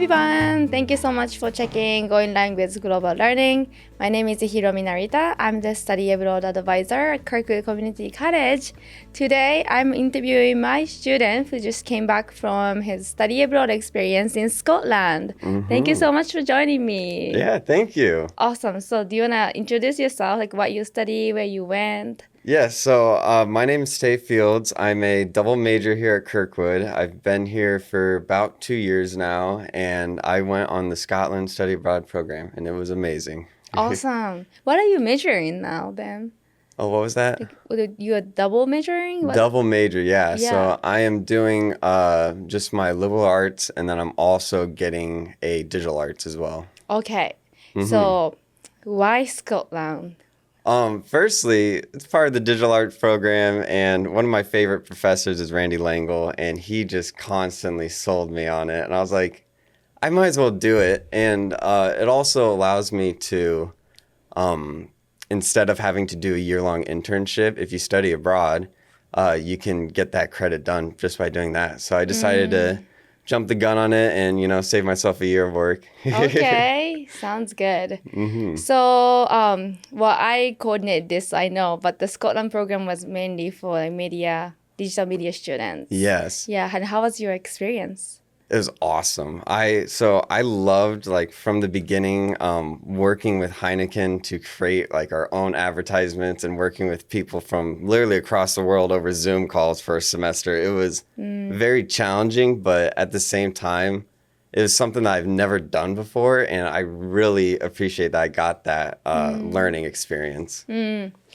everyone! Thank you so much for checking Going Language Global Learning. My name is Hiromi Narita. I'm the Study Abroad Advisor at Kirkwood Community College. Today, I'm interviewing my student who just came back from his study abroad experience in Scotland. Thank you so much for joining me. Yeah, thank you. Awesome. So do you want to introduce yourself, like what you study, where you went? Yeah, so my name is Tay Fields. I'm a double major here at Kirkwood. I've been here for about 2 years now, and I went on the Scotland Study Abroad program, and it was amazing. Awesome. What are you majoring now then? Oh, what was that? You are double majoring? What? Double major, yeah. Yeah. So I am doing just my liberal arts, and then I'm also getting a digital arts as well. Okay. So why Scotland? Firstly, it's part of the digital arts program, and one of my favorite professors is Randy Langle, and he just constantly sold me on it. And I was like, I might as well do it. And it also allows me to, instead of having to do a year-long internship, if you study abroad, you can get that credit done just by doing that. So I decided to jump the gun on it and, save myself a year of work. Okay, sounds good. So, well, I coordinate this, I know, but the Scotland program was mainly for like digital media students. Yes. Yeah, and how was your experience? It was awesome. I loved, like, from the beginning, working with Heineken to create like our own advertisements and working with people from literally across the world over Zoom calls for a semester. It was very challenging, but at the same time, it was something that I've never done before, and I really appreciate that I got that learning experience.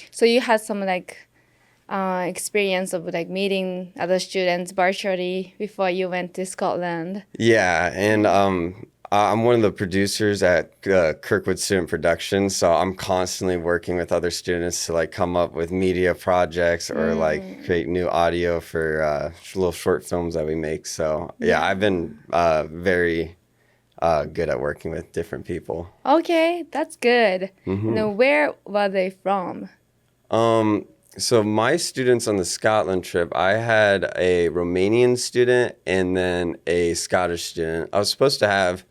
So you had some like experience of like meeting other students virtually before you went to Scotland. Yeah, and I'm one of the producers at Kirkwood Student Productions, so I'm constantly working with other students to like come up with media projects or like create new audio for little short films that we make. So yeah, I've been very good at working with different people. Okay, that's good. Now, where were they from? So my students on the Scotland trip, I had a Romanian student and then a Scottish student. I was supposed to have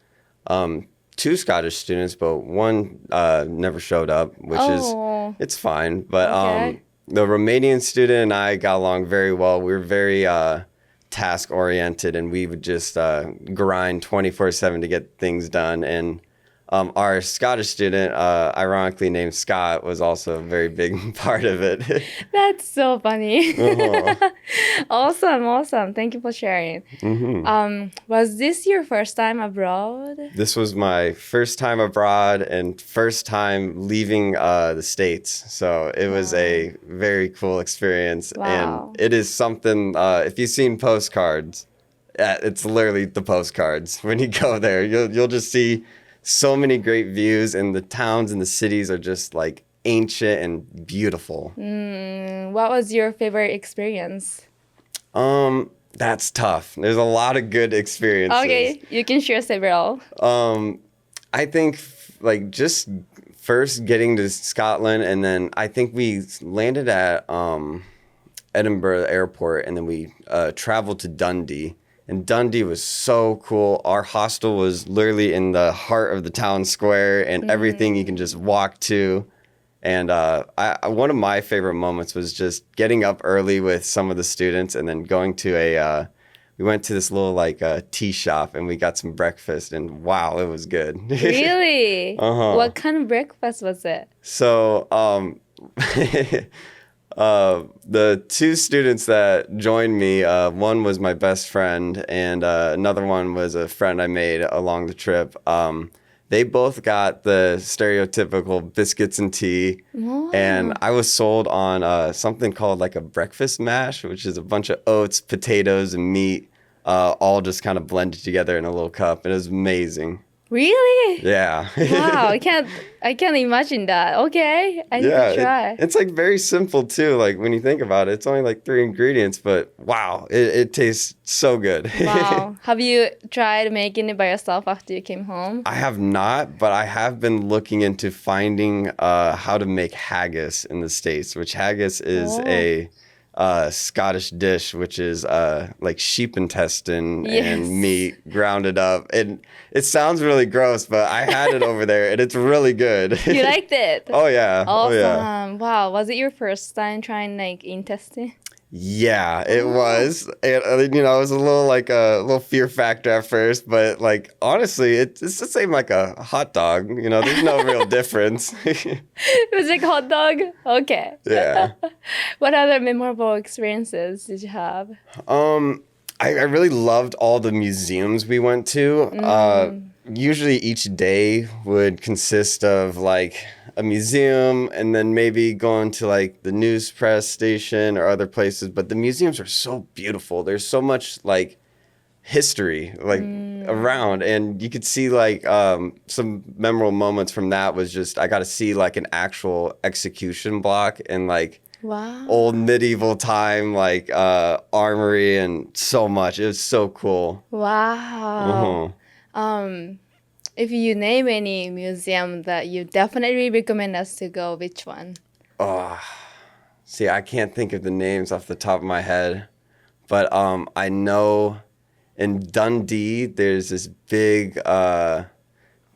2 Scottish students, but one never showed up, which it's fine. But the Romanian student and I got along very well. We were very task-oriented, and we would just grind 24/7 to get things done. And our Scottish student, ironically named Scott, was also a very big part of it. That's so funny. Awesome. Thank you for sharing. Was this your first time abroad? This was my first time abroad and first time leaving the States. So it was a very cool experience. Wow. And it is something, if you've seen postcards, it's literally the postcards. When you go there, you'll just see so many great views, and the towns and the cities are just like ancient and beautiful. What was your favorite experience? That's tough. There's a lot of good experiences. Okay, you can share several. I think like just first getting to Scotland, and then I think we landed at Edinburgh airport, and then we traveled to Dundee. And Dundee was so cool. Our hostel was literally in the heart of the town square, and everything you can just walk to. And one of my favorite moments was just getting up early with some of the students and then going to we went to this little like tea shop, and we got some breakfast, and wow, it was good. Really? What kind of breakfast was it? So the 2 students that joined me, one was my best friend, and another one was a friend I made along the trip. They both got the stereotypical biscuits and tea, and I was sold on something called like a breakfast mash, which is a bunch of oats, potatoes, and meat, all just kind of blended together in a little cup. It was amazing. Really? Yeah. Wow, I can't imagine that. Okay, I need to try. It's like very simple too. Like when you think about it, it's only like 3 ingredients, but wow, it tastes so good. Wow. Have you tried making it by yourself after you came home? I have not, but I have been looking into finding how to make haggis in the States, which haggis is Scottish dish, which is like sheep intestine Yes. and meat grounded up. And it sounds really gross, but I had it over there and it's really good. You liked it? Oh yeah. Oh Awesome. yeah. Wow. Was it your first time trying like intestine? Yeah, it was. And it was a little fear factor at first, but like honestly, it's the same like a hot dog. There's no real difference. It was like hot dog? Okay. Yeah. What other memorable experiences did you have? I really loved all the museums we went to. Usually each day would consist of like a museum and then maybe going to like the news press station or other places. But the museums are so beautiful. There's so much like history like around, and you could see like some memorable moments from that was just I got to see like an actual execution block and like Wow. old medieval time like armory and so much. It was so cool. Wow. If you name any museum that you definitely recommend us to go, which one? Oh, see, I can't think of the names off the top of my head, but I know in Dundee there's this big kind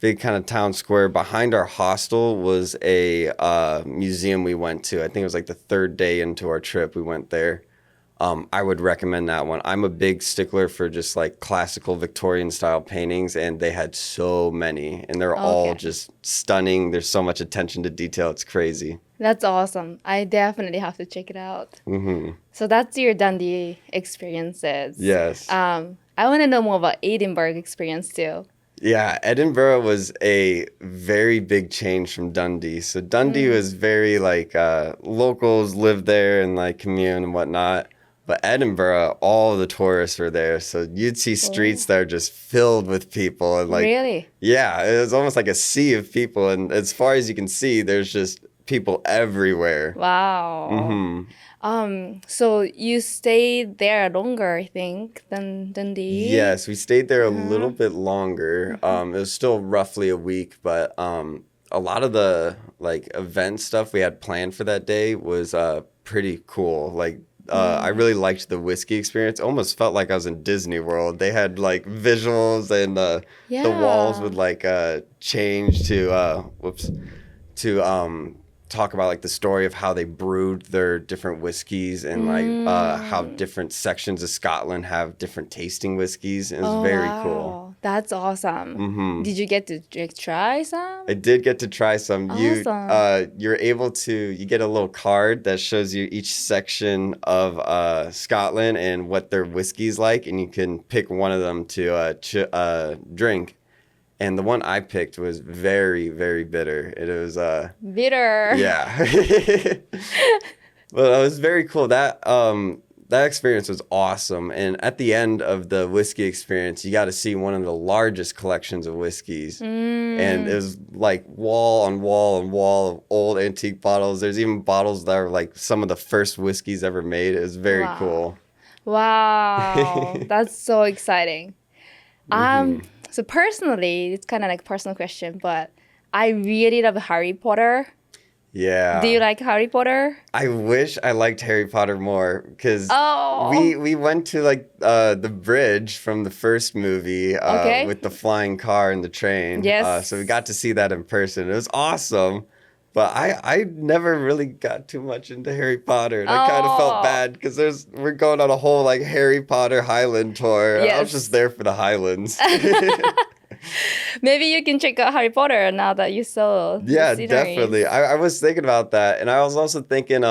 of town square. Behind our hostel was a museum we went to. I think it was like the third day into our trip we went there. I would recommend that one. I'm a big stickler for just like classical Victorian style paintings, and they had so many, and they're all just stunning. There's so much attention to detail. It's crazy. That's awesome. I definitely have to check it out. Mm-hmm. So that's your Dundee experiences. Yes. I want to know more about Edinburgh experience too. Yeah, Edinburgh was a very big change from Dundee. So Dundee was very like locals lived there and like commune and whatnot. But Edinburgh, all the tourists were there. So you'd see streets that are just filled with people. And like, Really? yeah, it was almost like a sea of people. And as far as you can see, there's just people everywhere. Wow. Mm-hmm. So you stayed there longer, I think, than Dundee? Yes, we stayed there a little bit longer. It was still roughly a week, but a lot of the like event stuff we had planned for that day was pretty cool. Like I really liked the whiskey experience. It almost felt like I was in Disney World. They had like visuals and the walls would like change to talk about like the story of how they brewed their different whiskeys and like how different sections of Scotland have different tasting whiskeys. It was very cool. That's awesome. Mm-hmm. Did you get to try some? I did get to try some. Awesome. You're able to, you get a little card that shows you each section of Scotland and what their whiskey's like, and you can pick one of them to drink. And the one I picked was very, very bitter. It was Bitter. Yeah. Well, it was very cool. That experience was awesome. And at the end of the whiskey experience, you got to see one of the largest collections of whiskeys. And it was like wall on wall on wall of old antique bottles. There's even bottles that are like some of the first whiskeys ever made. It was very cool. Wow. That's so exciting. So personally, it's kind of like a personal question, but I really love Harry Potter. Yeah. Do you like Harry Potter? I wish I liked Harry Potter more because Oh. we went to like the bridge from the first movie with the flying car and the train. Yes. So we got to see that in person. It was awesome. But I never really got too much into Harry Potter. And I kind of felt bad because we're going on a whole like Harry Potter Highland tour. Yes. I was just there for the Highlands. Maybe you can check out Harry Potter now that you saw the scenery. Definitely. I was thinking about that. And I was also thinking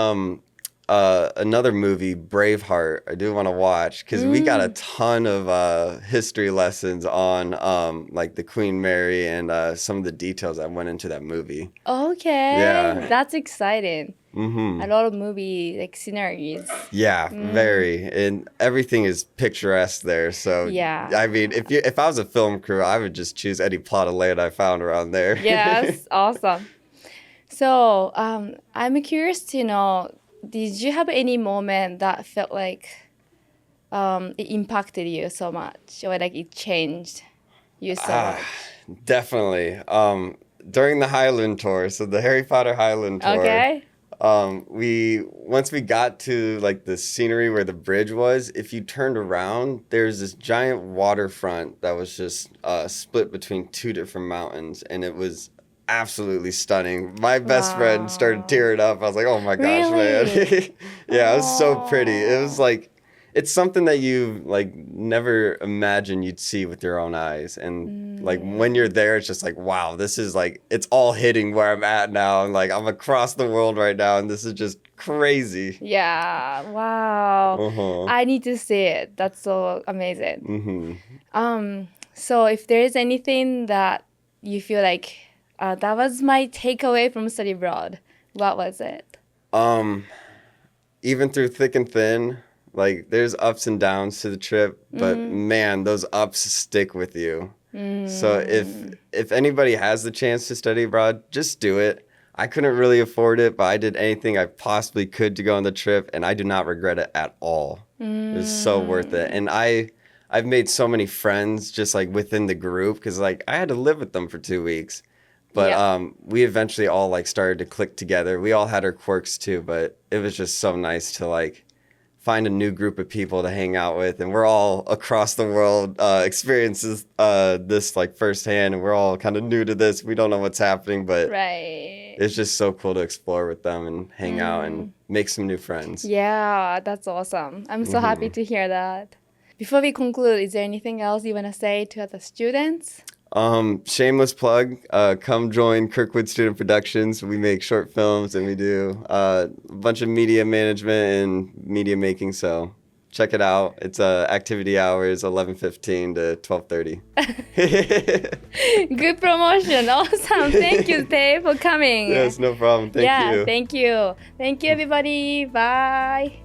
another movie, Braveheart, I do want to watch because we got a ton of history lessons on like the Queen Mary and some of the details that went into that movie. Okay. Yeah. That's exciting. Mm-hmm. A lot of movie like sceneries. Yeah, very. And everything is picturesque there. So Yeah. I mean, if I was a film crew, I would just choose any plot of land I found around there. Yes, awesome. So I'm curious to know, did you have any moment that felt like it impacted you so much or like it changed you so much? Definitely. During the Highland tour, so the Harry Potter Highland tour, Okay. we once we got to like the scenery where the bridge was, if you turned around, there's this giant waterfront that was just split between two different mountains, and it was absolutely stunning. My best friend started tearing up. I was like, "Oh my gosh, man!" Really? Yeah, it was so pretty. It was Oh. like it's something that you like never imagine you'd see with your own eyes, and like when you're there, it's just like, wow, this is like it's all hitting where I'm at now. And like I'm across the world right now, and this is just crazy. Yeah, wow. Uh-huh. I need to see it. That's so amazing. Mm-hmm. So if there is anything that you feel like that was my takeaway from study abroad, what was it? Even through thick and thin, like there's ups and downs to the trip, but man, those ups stick with you. So if anybody has the chance to study abroad, just do it. I couldn't really afford it, but I did anything I possibly could to go on the trip, and I do not regret it at all. It was so worth it. And I've made so many friends just like within the group because like I had to live with them for 2 weeks. But Yeah. we eventually all like started to click together. We all had our quirks too, but it was just so nice to like find a new group of people to hang out with, and we're all across the world experiences this like firsthand, and we're all kind of new to this. We don't know what's happening, but Right. it's just so cool to explore with them and hang out and make some new friends. Yeah, that's awesome. I'm so happy to hear that. Before we conclude, is there anything else you want to say to other students? Shameless plug, come join Kirkwood Student Productions. We make short films and we do a bunch of media management and media making, so check it out. It's activity hours 11:15 to 12:30. Good promotion. Awesome. Thank you, Dave, for coming. Yes, no problem. Thank you. Thank you. Thank you, everybody. Bye.